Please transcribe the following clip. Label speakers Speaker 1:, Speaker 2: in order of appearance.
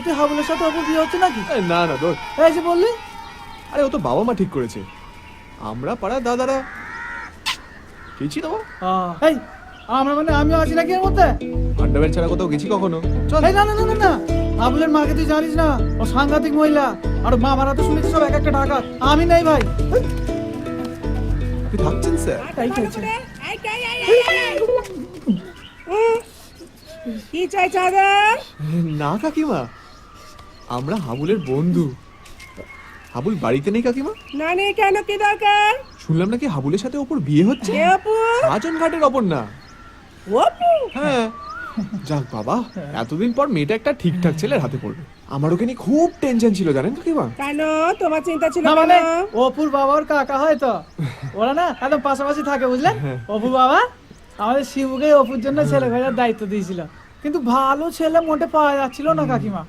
Speaker 1: সত্যি হাবুলের সাথে অপুর বিয়ে হচ্ছে নাকি?
Speaker 2: না না দোষ,
Speaker 1: এই যে বললি।
Speaker 2: আরে ও তো বাবা মা ঠিক করেছে, আমরা পাড়ার দাদারা গেছি তো।
Speaker 1: এই আমরা মানে আমিও আছি নাকি এর মধ্যে?
Speaker 2: আন্ডারওয়্যার ছাড়া কোথাও গেছি কখনো? চল।
Speaker 1: এই না না না না না, হাবুলের মাকে তুই জানিস না, ও সাংঘাতিক মহিলা। আর মা মারা তো শুনেছি সব এক একটা ডাকাত। আমি নাই ভাই।
Speaker 2: আপনি থাকছেন স্যার?
Speaker 1: তাই চাইছে।
Speaker 3: কি চাই চাঁদন?
Speaker 2: না কাকিমা, আমরা হাবুলের বন্ধু। হাবুল বাড়িতে নেই কাকিমা?
Speaker 3: না নেই কেন, কি দরকার?
Speaker 2: শুনলাম নাকি হাবুলের সাথে ওপর বিয়ে হচ্ছে।
Speaker 3: কে অপু?
Speaker 2: রাজন ঘাটের ওপর না?
Speaker 3: অপু?
Speaker 2: হ্যাঁ। যাক বাবা, এতদিন পর মেয়েটা একটা ঠিকঠাক ছেলের হাতে পড়বে। আমার ওকে নিয়ে খুব টেনশন ছিল জানেন কাকিমা।
Speaker 3: কেন তোমার চিন্তা ছিল
Speaker 1: না
Speaker 3: কেন?
Speaker 1: মানে অপুর বাবার কাকা হয় তো, ওরা না একদম পাশাপাশি থাকে বুঝলেন। অপু বাবা আমাদের শিবুকে অপুর জন্য ছেলে খোঁজার দায়িত্ব দিয়েছিল, কিন্তু ভালো ছেলে মোটে পাওয়া যাচ্ছিল না কাকিমা।